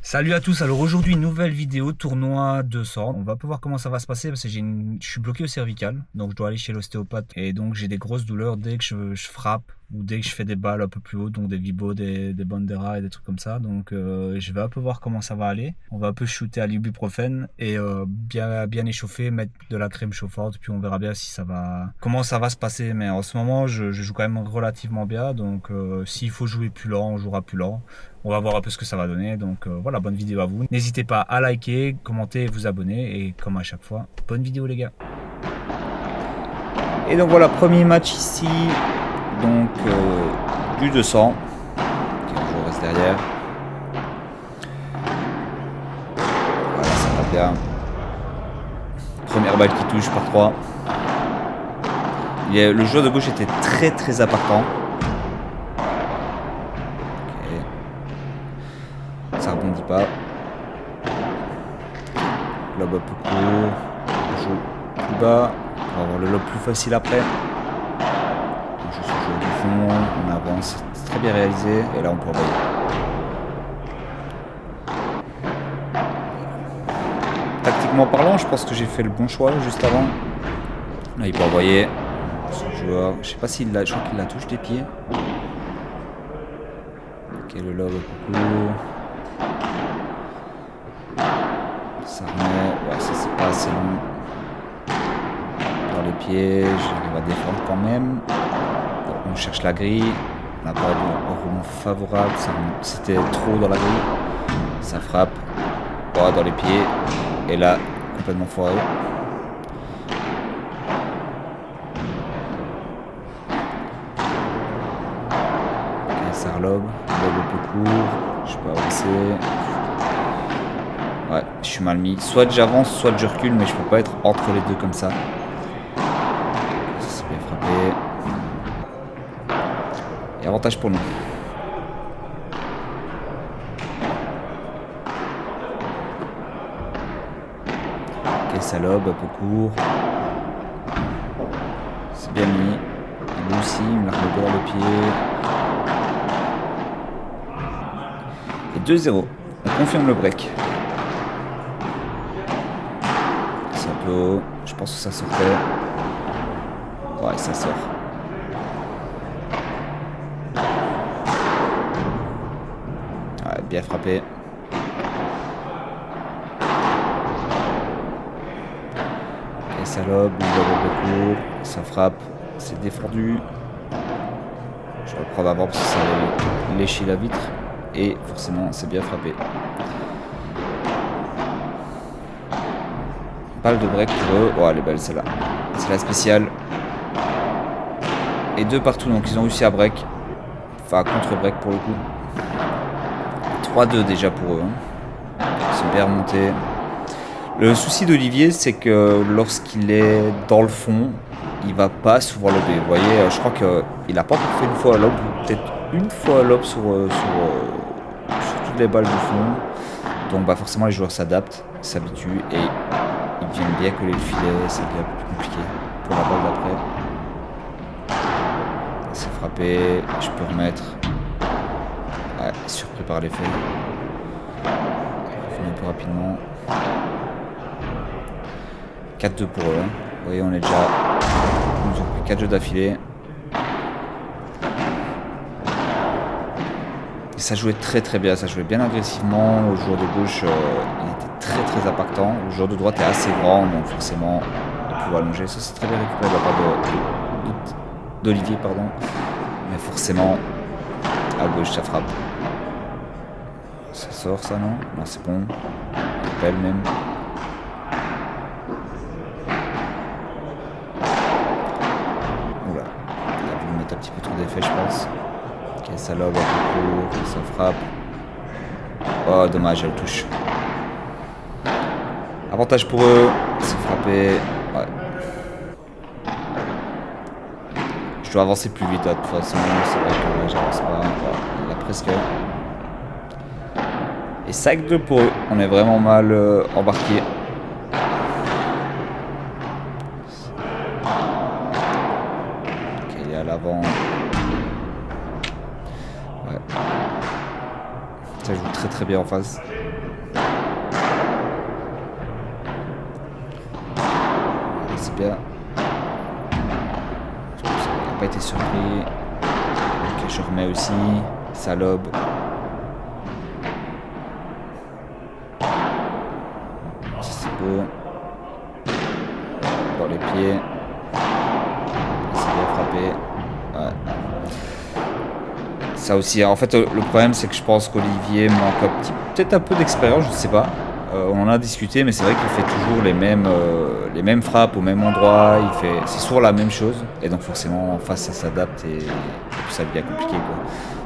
Salut à tous, alors aujourd'hui une nouvelle vidéo tournoi 200. On va pas voir comment ça va se passer parce que je suis bloqué au cervical, donc je dois aller chez l'ostéopathe et donc j'ai des grosses douleurs dès que je frappe ou dès que je fais des balles un peu plus haut, donc des vibos, des banderas et des trucs comme ça. Donc je vais un peu voir comment ça va aller. On va un peu shooter à l'ibuprofène et bien échauffer, mettre de la crème chauffante, puis on verra bien si ça va, comment ça va se passer. Mais en ce moment je joue quand même relativement bien, donc s'il faut jouer plus lent, on jouera plus lent. On va voir un peu ce que ça va donner. Donc voilà, bonne vidéo à vous. N'hésitez pas à liker, commenter et vous abonner. Et comme à chaque fois, bonne vidéo les gars. Et donc voilà, premier match ici. Donc du 200. Je reste derrière. Voilà, ça va bien. Première balle qui touche par 3. Le joueur de gauche était très impactant. Ça rebondit pas. Lob un peu court. On joue plus bas. On va avoir le lob plus facile après. On joue sur le jeu du fond. On avance. C'est très bien réalisé. Et là on peut envoyer. Tactiquement parlant, je pense que j'ai fait le bon choix juste avant. Là il peut envoyer. Ce joueur, je sais pas s'il l'a. Je crois qu'il la touche des pieds. Ok, le lob un peu court. Ça remet, ouais, ça c'est pas assez long. Dans les pieds, j'arrive à défendre quand même. On cherche la grille. On n'a pas de rebond favorable. C'était trop dans la grille. Ça frappe. Oh, dans les pieds. Et là, complètement foiré. Ok, ça relobe. Lob un peu court. Je peux avancer. Ouais, je suis mal mis. Soit j'avance, soit je recule, mais je peux pas être entre les deux comme ça. Ça c'est bien frappé. Et avantage pour nous. Ok, ça lobe, un peu court. C'est bien mis. Lui aussi, il me l'a remis dans le pied. Et 2-0. On confirme le break. C'est un peu haut. Je pense que ça sortait. Ouais, ça sort. Ouais, bien frappé. Et ça lobe, beaucoup. Ça frappe. C'est défendu. Je vais reprendre avant parce que ça allait lécher la vitre. Et forcément, c'est bien frappé. Balle de break pour eux. Oh, elle est belle celle-là. C'est la spéciale. Et 2 partout, donc ils ont réussi à break. Enfin, contre-break pour le coup. 3-2 déjà pour eux. Ils sont bien remontés. Le souci d'Olivier, c'est que lorsqu'il est dans le fond, il va pas souvent lober. Vous voyez, je crois qu'il a pas encore fait une fois à lob, ou peut-être une fois à lob sur toutes les balles du fond. Donc bah forcément les joueurs s'adaptent, s'habituent et ils viennent bien coller le filet. C'est bien plus compliqué pour la balle d'après. C'est frappé, je peux remettre. Ouais, surpris par l'effet. Finir un peu rapidement. 4-2 pour eux. Vous voyez, on est déjà. Ils nous ont pris 4 jeux d'affilée. Et ça jouait très bien. Ça jouait bien agressivement. Le joueur de gauche, il était très impactant. Le joueur de droite est assez grand, donc forcément, il pouvait allonger. Ça, c'est très bien récupéré de la part d'Olivier, pardon. Mais forcément, à gauche, ça frappe. Ça sort, ça, non? Non, c'est bon. Belle même. Oula, il a voulu mettre un petit peu trop d'effet, je pense. Ok, ça lobe un peu court, ça frappe. Oh, dommage, elle touche. Avantage pour eux, c'est frappé. Ouais. Je dois avancer plus vite, de toute façon. C'est vrai que là, j'avance pas. Voilà, il a presque. Et 5-2 pour eux. On est vraiment mal embarqué. Ok, il est à l'avant. Ouais. Ça joue très bien en face. c'est bien. Il n'a pas été surpris. Ok, je remets aussi. Ça lobe. C'est beau. Dans les pieds. C'est bien frappé. Ouais. Ça aussi, en fait, le problème, c'est que je pense qu'Olivier manque peut-être un peu d'expérience, je ne sais pas. On en a discuté, mais c'est vrai qu'il fait toujours les mêmes frappes au même endroit. C'est toujours la même chose. Et donc, forcément, en face, ça s'adapte et ça devient compliqué, quoi.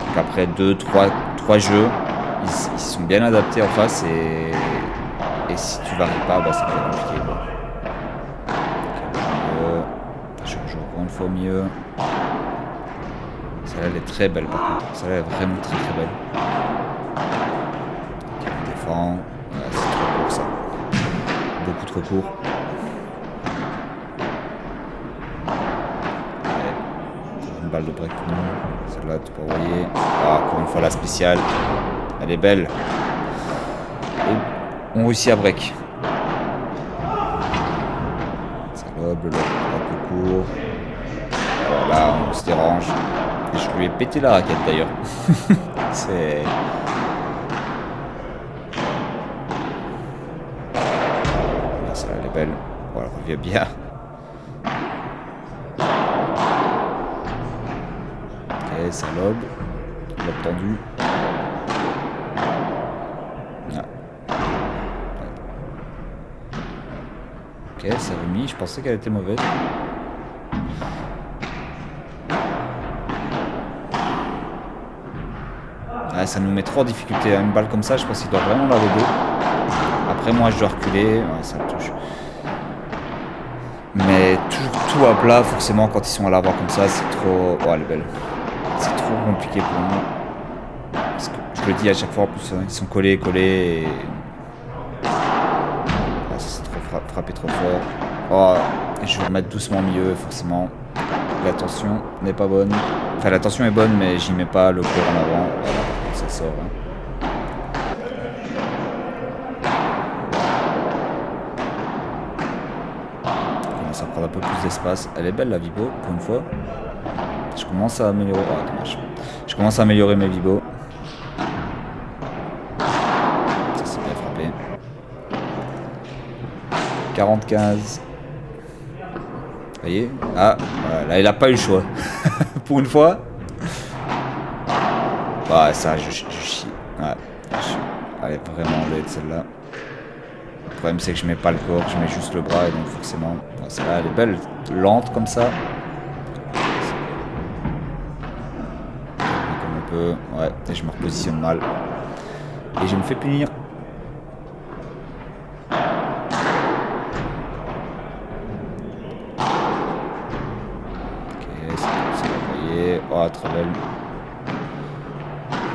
Donc, après 2-3 jeux, ils sont bien adaptés en face. Et si tu varies pas, bah, ça devient compliqué, quoi. Je joue encore une fois au milieu. Celle-là, elle est très belle par contre. Celle-là, elle est vraiment très très belle. Ok, on défend. Ouais, c'est trop court ça. Beaucoup trop court. Ouais. Une balle de break pour nous. Celle-là, tu peux envoyer. Ah, encore une fois, la spéciale. Elle est belle. Et on réussit à break. Ça lobe, le lobe un peu court. Voilà, on se dérange. Et je lui ai pété la raquette d'ailleurs. C'est... Là, ça, elle est belle. Voilà, elle revient bien. Ok, ça lobe. Lobe tendu. Ah. Ok, ça remis. Je pensais qu'elle était mauvaise. Ah, ça nous met trop en difficulté. Une balle comme ça, je pense qu'il doit vraiment la roder. Après, moi, je dois reculer. Ouais, ça me touche. Mais toujours tout à plat, forcément, quand ils sont à l'avant comme ça, c'est trop... Oh, elle est belle. C'est trop compliqué pour nous. Parce que je le dis à chaque fois, en plus, ils sont collés. Et... Ah, ça, c'est trop frappé trop fort. Oh, je vais remettre doucement au milieu, forcément. L'attention n'est pas bonne. Enfin, l'attention est bonne, mais j'y mets pas le corps en avant. Voilà, ça sort. Hein. On commence à prendre un peu plus d'espace. Elle est belle, la Vibo, pour une fois. Je commence à améliorer. Oh, dommage. Je commence à améliorer mes Vibo. Ça, c'est bien frappé. 40-15. Vous voyez? Ah, voilà, il a pas eu le choix. Pour une fois. Ouais, ça, je chie. Ouais. Elle est vraiment laide celle-là. Le problème, c'est que je mets pas le corps, je mets juste le bras et donc forcément. Ouais, celle-là, elle est belle, lente comme ça. Comme on peut. Ouais, et je me repositionne mal. Et je me fais punir. Oh, très belle.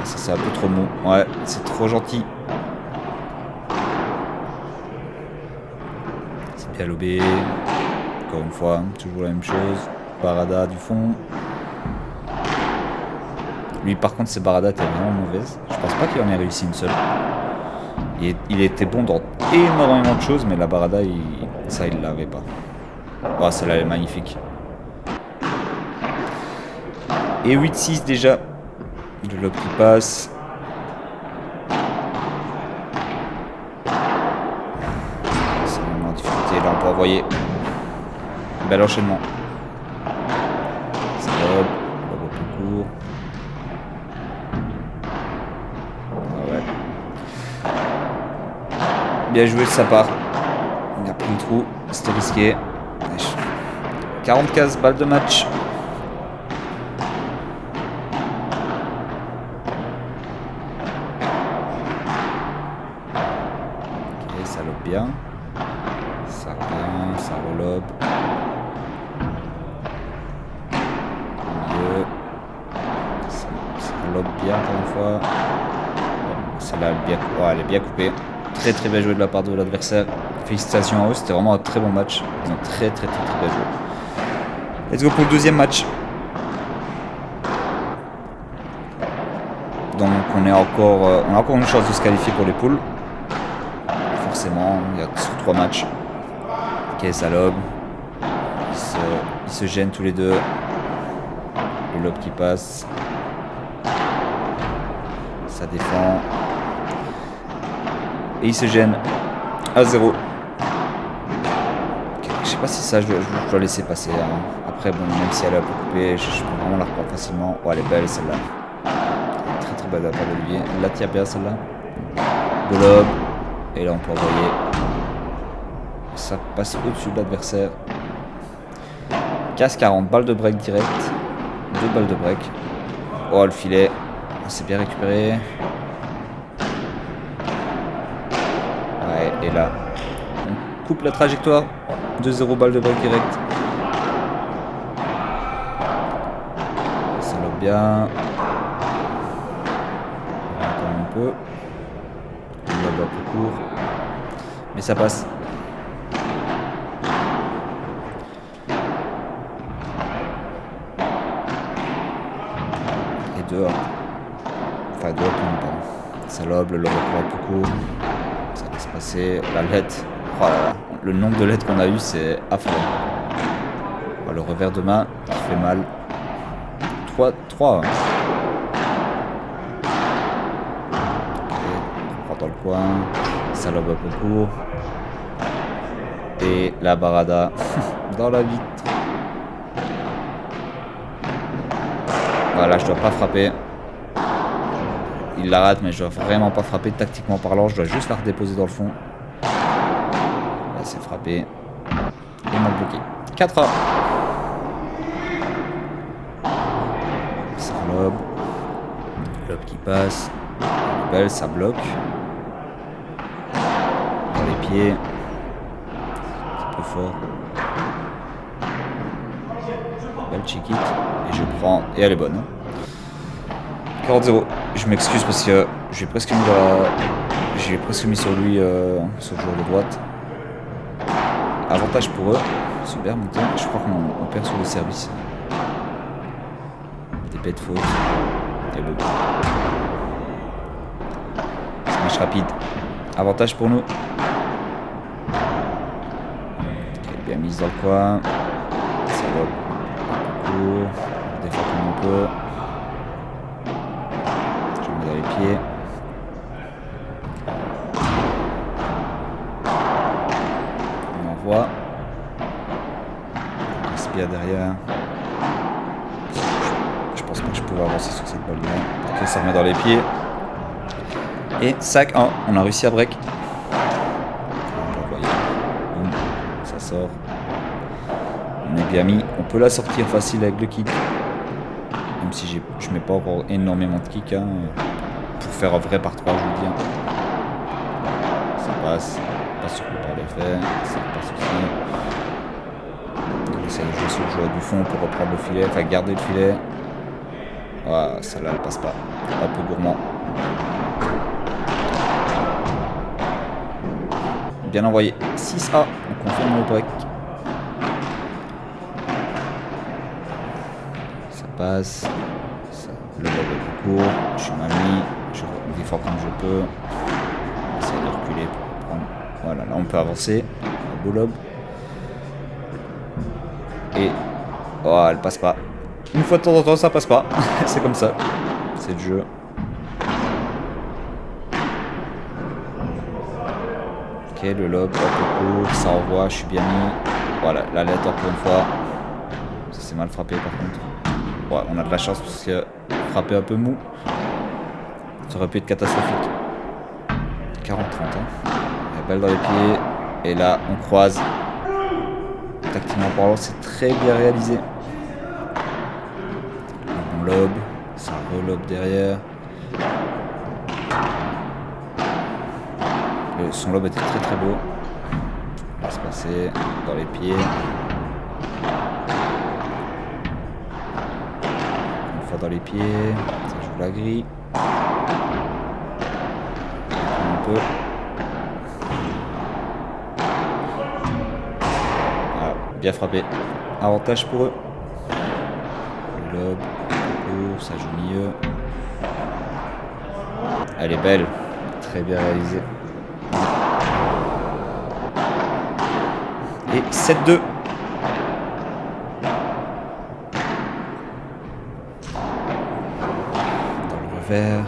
Ça, c'est un peu trop mou. Ouais, c'est trop gentil. C'est bien lobé. Encore une fois, toujours la même chose. Barada du fond. Lui, par contre, ses baradas étaient vraiment mauvaises. Je pense pas qu'il en ait réussi une seule. Il était bon dans énormément de choses, mais la barada, ça, il l'avait pas. Oh, celle-là, elle est magnifique. Et 8-6 déjà. Le lob qui passe. C'est vraiment en difficulté. Là, on peut envoyer. Bel enchaînement. C'est lob. Lob au plus court. Ah ouais. Bien joué de sa part. Il a pris le trou. C'était risqué. 40-15 balles de match. Ça lobe bien. Ça revient, ça relobe. Au milieu. Ça relobe bien encore une fois. Celle-là, elle est bien coupée. Très très bien joué de la part de l'adversaire. Félicitations à eux, c'était vraiment un très bon match. Ils ont très bien joué. Let's go pour le deuxième match. Donc on a encore une chance de se qualifier pour les poules. Forcément, il y a sur 3 matchs. Ok, ça lobe. ils se gênent tous les deux. Le lob qui passe. Ça défend. Et ils se gênent. 1-0. Je sais pas si ça je dois laisser passer. Hein. Après, bon, même si elle est un peu coupée, je peux vraiment la reprendre facilement. Oh, elle est belle celle-là. Très très belle de la part d'Olivier. Elle la tire bien celle-là. De lob. Et là, on peut envoyer. Ça passe au-dessus de l'adversaire. Casse 40. Balle de break direct. 2 balles de break. Oh, le filet. C'est bien récupéré. Ouais, et là, on coupe la trajectoire. 2-0 balle de break direct. Ça lobe bien. On attend un peu. On lobe un peu court. Mais ça passe. Et dehors. Enfin, dehors, pardon. Ça lobe, le lobe un peu court. Ça laisse passer. La lettre. Oh là là. Le nombre de lettres qu'on a eu, c'est affreux. Oh, le revers de main qui fait mal. 3. Hein. Okay. On prend dans le coin. Ça lobe un peu court. Et la barada dans la vitre. Voilà, je dois pas frapper. Il la rate, mais je dois vraiment pas frapper tactiquement parlant. Je dois juste la redéposer dans le fond. Là, c'est frappé. Et mal bloqué. 4A. Ça lobe. Lobe qui passe. Belle, ça bloque. Dans les pieds. Un peu fort. Belle chiquite. Et je prends. Et elle est bonne. 40-0. Je m'excuse parce que j'ai presque mis sur lui ce joueur de droite. Avantage pour eux. Super monté. Je crois qu'on perd sur le service. Des bêtes fautes. Et le smash rapide. Avantage pour nous. Okay, bien mise dans le coin. Ça va. Court. On défend comme on peut. Dans les pieds. On envoie. On respire derrière. Je pense pas que je pouvais avancer sur cette balle là. Ok, ça remet dans les pieds. Et sac 1. On a réussi à break. On peut envoyer. Boum. Ça sort. On est bien mis. On peut la sortir facile avec le kick. Même si je mets pas encore énormément de kick. Hein. Pour faire un vrai par 3, je vous dis. Ça passe. Pas sur le par l'effet. Ça passe aussi. On essaie de jouer sur le joueur du fond pour reprendre le filet. Enfin, garder le filet. Ah, celle-là, elle passe pas. Un peu gourmand. Bien envoyé. 6A. On confirme le break. Ça passe. Le lob est court. Je suis mal mis. Je défends comme je peux. J'essaie de reculer pour prendre. Voilà, là on peut avancer. Beau lob. Et. Oh, elle passe pas. Une fois de temps en temps, ça passe pas. C'est comme ça. C'est le jeu. Ok, le lob, un peu court. Ça envoie, je suis bien mis. Voilà, la lettre encore une fois. Ça s'est mal frappé par contre. Ouais, on a de la chance parce que frappé un peu mou. Ça aurait pu être catastrophique. 40-30. Hein. Balle dans les pieds. Et là, on croise. Tactiquement parlant, c'est très bien réalisé. Un bon lob. Ça relobe derrière. Son lob était très très beau. On va se passer dans les pieds. Une fois dans les pieds. Ça joue la grille. Un peu. Voilà, bien frappé. Avantage pour eux. Le lob. Ça joue mieux. Elle est belle. Très bien réalisée. Et 7-2. revers.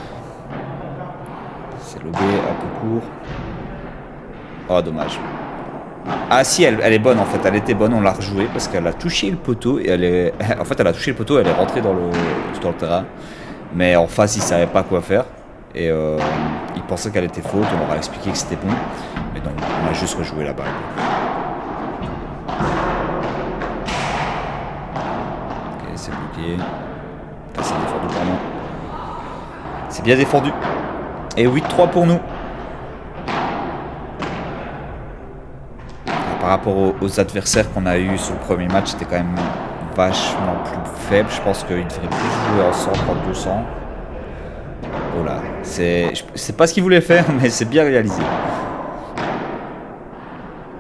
C'est lobé, un peu court. Oh, dommage. Ah si, elle est bonne en fait, elle était bonne, on l'a rejouée parce qu'elle a touché le poteau et elle est... En fait, elle a touché le poteau, elle est rentrée dans le terrain. Mais en face, il savait pas quoi faire. Et il pensait qu'elle était faute, on leur a expliqué que c'était bon. Mais donc, on a juste rejoué la balle. Ok, c'est bloqué. Enfin, c'est défendu, pardon. C'est bien défendu. Et 8-3 pour nous. Par rapport aux adversaires qu'on a eu sur le premier match, c'était quand même vachement plus faible. Je pense qu'ils devraient plus jouer en 100 en 200. Oh là, c'est pas ce qu'ils voulaient faire, mais c'est bien réalisé.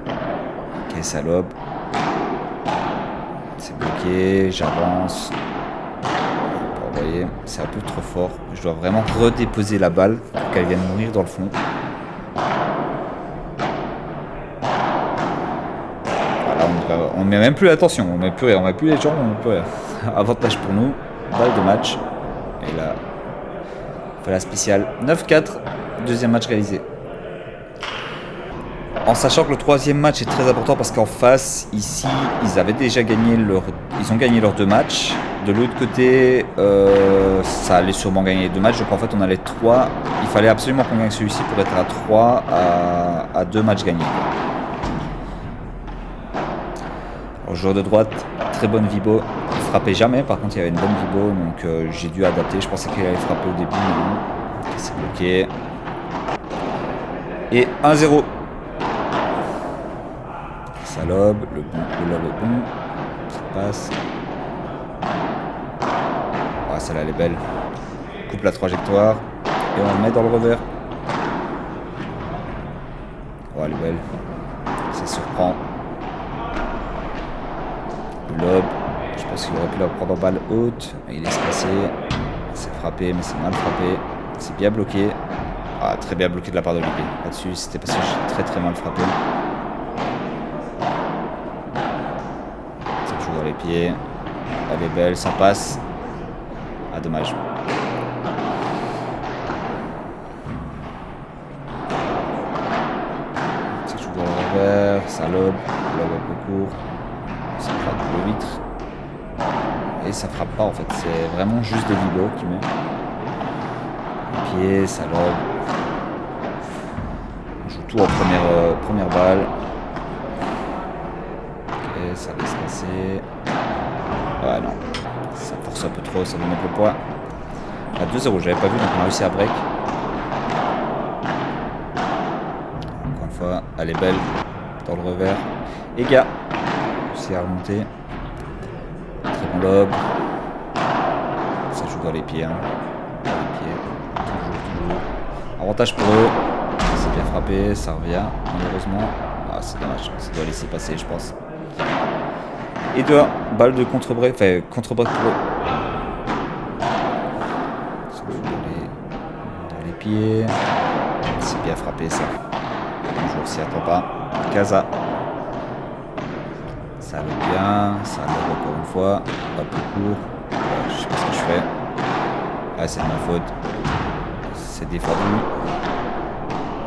Ok, salope. C'est bloqué, j'avance. Vous voyez, c'est un peu trop fort. Je dois vraiment redéposer la balle pour qu'elle vienne mourir dans le fond. On met même plus l'attention, on met plus rien, on met plus les gens, on met plus rien. Avantage pour nous, balle de match. Et là, on fait la spéciale 9-4, deuxième match réalisé. En sachant que le troisième match est très important parce qu'en face, ici, ils avaient déjà gagné ils ont gagné leurs 2 matchs. De l'autre côté, ça allait sûrement gagner les 2 matchs. Donc en fait, on a les 3. Il fallait absolument qu'on gagne celui-ci pour être à 3 à 2 matchs gagnés. Alors, joueur de droite, très bonne vibo. Il frappait jamais, par contre il y avait une bonne vibo, donc j'ai dû adapter. Je pensais qu'il allait frapper au début, mais non. C'est bloqué. Et 1-0. Ça lobe, le lobe est bon. Ça passe. Ah, celle-là elle est belle. Coupe la trajectoire. Et on le met dans le revers. Oh, elle est belle. Ça surprend. Lobe, je pense qu'il aurait pu la prendre en balle haute, mais il laisse passer. C'est frappé, mais c'est mal frappé. C'est bien bloqué. Ah, très bien bloqué de la part d'Olivier. Là-dessus, c'était parce que j'ai très mal frappé. Ça joue dans les pieds. Elle est belle, ça passe. Ah, dommage. Ça joue dans le revers, ça lobe un peu court. Ça frappe le vitre. Et ça frappe pas en fait, c'est vraiment juste des vibos qu'il met. Les pieds, ça lobe. On joue tout en première balle. Ok, ça laisse passer. Ouais, non. Ça force un peu trop, ça va mettre le poids. À 2-0, j'avais pas vu, donc on a réussi à break. Encore une fois, elle est belle. Dans le revers. Et gars. Réussi à remonter. Très bon lobe. Ça joue dans les pieds. Hein. Dans les pieds. Toujours. Avantage pour eux. C'est bien frappé, ça revient, malheureusement. Ah, c'est dommage, ça doit laisser passer, je pense. Et 2-1, balle de contre-break, enfin contre-break pour eux. Ça joue dans les pieds. C'est bien frappé, ça. Toujours s'y attend pas. Casa. Ça va bien, ça va encore une fois. Un peu court. Je sais pas ce que je fais. Ah, c'est de ma faute. C'est défendu.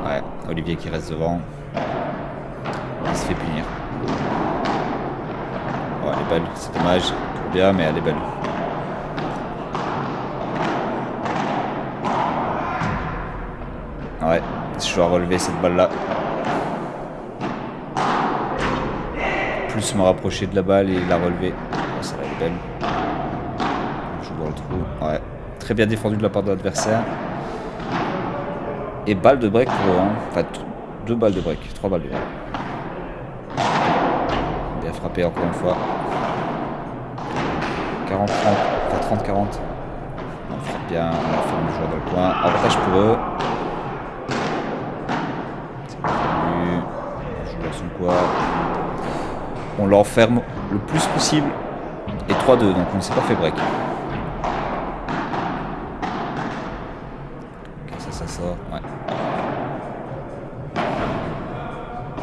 Ouais, Olivier qui reste devant. Il se fait punir. Oh, elle est belle, c'est dommage. Pour bien, mais elle est belle. Ouais, je dois relever cette balle-là. Plus me rapprocher de la balle et la relever. Oh, ça va être belle. Je joue dans le trou. Ouais, très bien défendu de la part de l'adversaire. Et balle de break pour eux. Hein. Enfin, 2 balles de break. 3 balles de break. Bien frappé encore une fois. 40-30. Enfin 30-40. On frappe bien. On a fait le joueur dans le coin. Avantage pour eux. C'est bien. On joue dans son coin. On l'enferme le plus possible. Et 3-2. Donc on ne s'est pas fait break. Ça sort, ouais.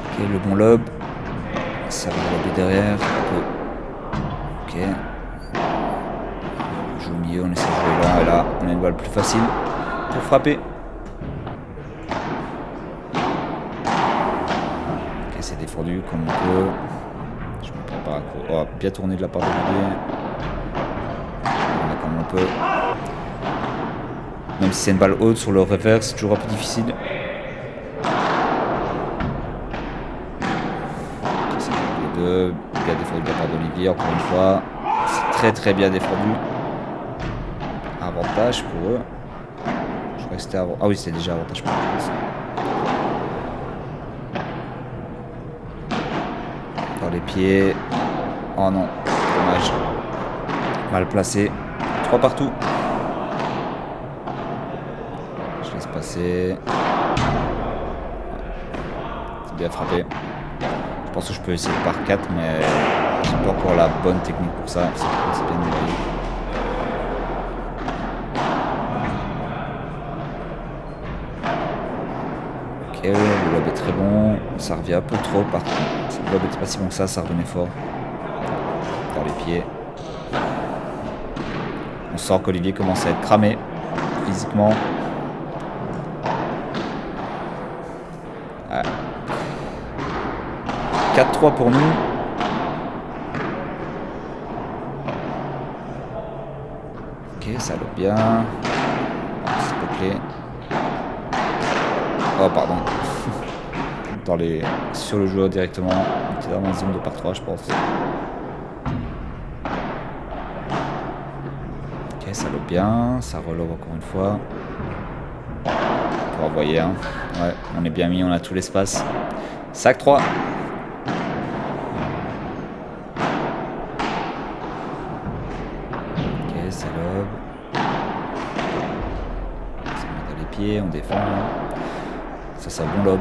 Ok, le bon lobe. Ça va lober derrière. Ok. On joue au milieu. milieu, on essaie de jouer lent et là on a une balle plus facile pour frapper. Ok, c'est défendu comme on peut. Je me prépare à court. Oh, bien tourné de la part de l'Olivier. On a comme on peut. Même si c'est une balle haute sur le revers, c'est toujours un peu difficile. Bien défendu de la part d'Olivier, encore une fois. C'est très bien défendu. Avantage pour eux. Je crois que c'était avant. Ah oui, c'était déjà avantage pour eux. Dans les pieds. Oh non, dommage. Mal placé. 3 partout. Je laisse passer. C'est bien frappé. Je pense que je peux essayer par 4, mais j'ai pas encore la bonne technique pour ça. C'est bien envoyé. Ok, le lob est très bon. Ça revient un peu trop par contre. Le lob était pas si bon que ça revenait fort. Dans les pieds. On sent qu'Olivier commence à être cramé physiquement. Ah. 4-3 pour nous. Ok, ça lobe bien. C'est bouclé. Oh, pardon. Sur le joueur directement. On était dans la zone de par 3, je pense. Ok, ça lobe bien. Ça relobe encore une fois. On peut envoyer un. Ouais, on est bien mis, on a tout l'espace. Sac 3. On défend. Ça, c'est un bon lob.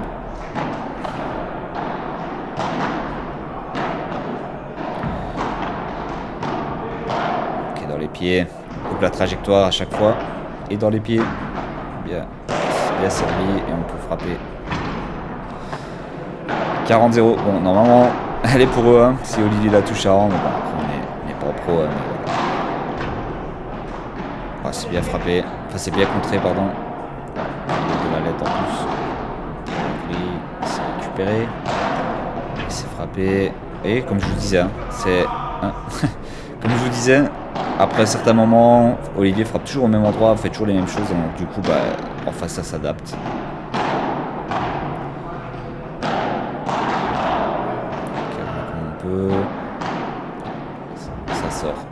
Ok, dans les pieds. On coupe la trajectoire à chaque fois. Et dans les pieds. Bien servi. Et on peut frapper. 40-0. Bon, normalement, elle est pour eux. Hein, si Olivier la touche avant. Mais bon, on n'est pas pro. Mais voilà. Oh, c'est bien frappé. Enfin, c'est bien contré, pardon. De la lettre en plus. Lui, c'est récupéré. Il s'est frappé. Et comme je vous disais, hein, comme je vous disais, après un certain moment, Olivier frappe toujours au même endroit, fait toujours les mêmes choses. Donc du coup, en face, ça s'adapte. Ok, on peut. Ça sort.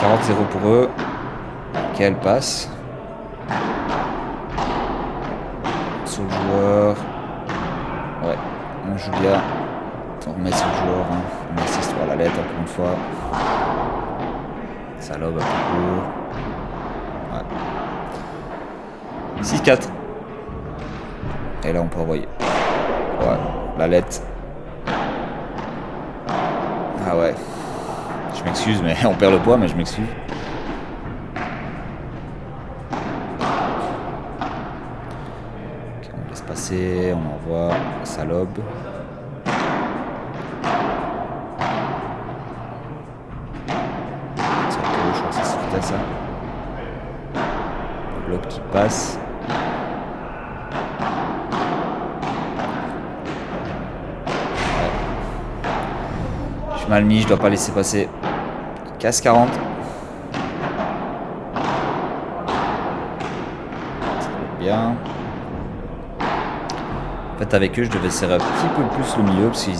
40-0 pour eux. Quelle passe. Sur le joueur. Ouais, on joue bien. On remet sur le joueur. Hein. On assiste à la lettre encore une fois. Ça lobe un peu court. Ouais. 6-4. Et là on peut envoyer. Ouais, la lettre. Ah ouais. Je m'excuse, mais on perd le poids, mais je m'excuse. On envoie, ça lobe. Ça touche, je crois que ça sortait ça. Lobe qui passe. Ouais. Je suis mal mis, je dois pas laisser passer. Casse 40. Ça lobe bien. En fait, avec eux, je devais serrer un petit peu plus le milieu parce que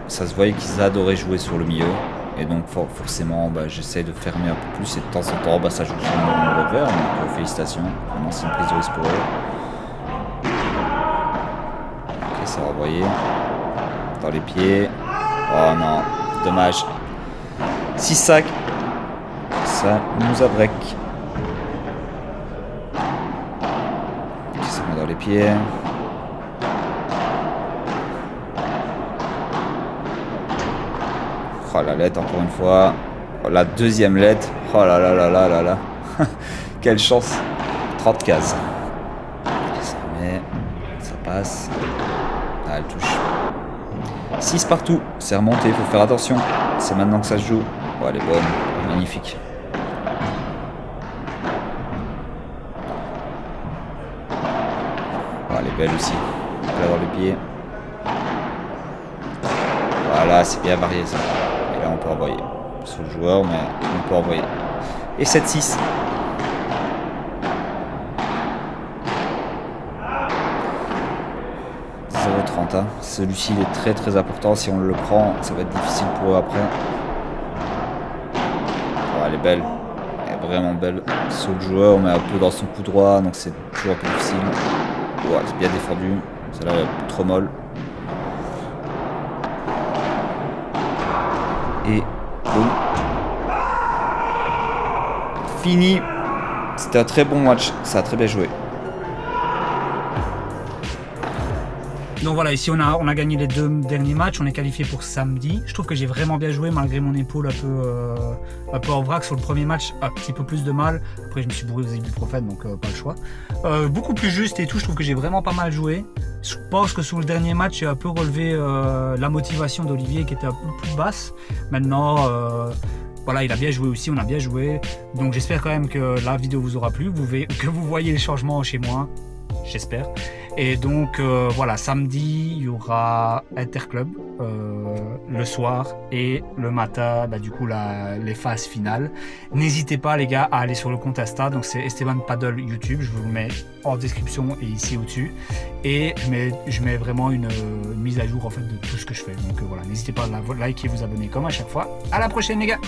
ça se voyait qu'ils adoraient jouer sur le milieu. Et donc, forcément, j'essaie de fermer un peu plus. Et de temps en temps, ça joue sur mon revers. Donc, félicitations. Vraiment, c'est une prise de risque pour eux. Ok, ça va envoyer. Dans les pieds. Oh non, dommage. 6 sacs. Ça nous a break. Ok, ça met dans les pieds. Oh, la lettre encore une fois. Oh, la deuxième lettre. Oh là là là là là là. Quelle chance. 30 cases. Ça met. Ça passe. Ah, elle touche. 6 partout. C'est remonté. Il faut faire attention. C'est maintenant que ça se joue. Oh, elle est bonne. Magnifique. Oh, elle est belle aussi. Là dans le pied. Voilà, c'est bien varié ça. Et là on peut envoyer. Sous le joueur, mais on peut envoyer. Et 7-6. Hein. Celui-ci il est très très important. Si on le prend, ça va être difficile pour eux après. Oh, elle est belle. Elle est vraiment belle. Sur le joueur, on met un peu dans son coup droit, donc c'est toujours un peu difficile. Oh, c'est bien défendu. Celle-là est trop molle. Et boum. Fini. C'était un très bon match. Ça a très bien joué. Donc voilà, ici on a gagné les 2 derniers matchs, on est qualifié pour samedi. Je trouve que j'ai vraiment bien joué malgré mon épaule un peu en vrac. Sur le premier match, un petit peu plus de mal. Après je me suis bourré aux ibuprofène, donc pas le choix. Beaucoup plus juste et tout, je trouve que j'ai vraiment pas mal joué. Je pense que sur le dernier match, j'ai un peu relevé la motivation d'Olivier qui était un peu plus basse. Maintenant, voilà, il a bien joué aussi, on a bien joué. Donc j'espère quand même que la vidéo vous aura plu, que vous voyez les changements chez moi. J'espère. Et donc voilà, samedi il y aura Interclub le soir et le matin du coup les phases finales. N'hésitez pas les gars à aller sur le compte Insta, donc c'est Esteban Paddle YouTube, je vous le mets en description et ici au-dessus. Et je mets vraiment une mise à jour en fait de tout ce que je fais. Donc voilà, n'hésitez pas à liker et vous abonner comme à chaque fois. À la prochaine les gars.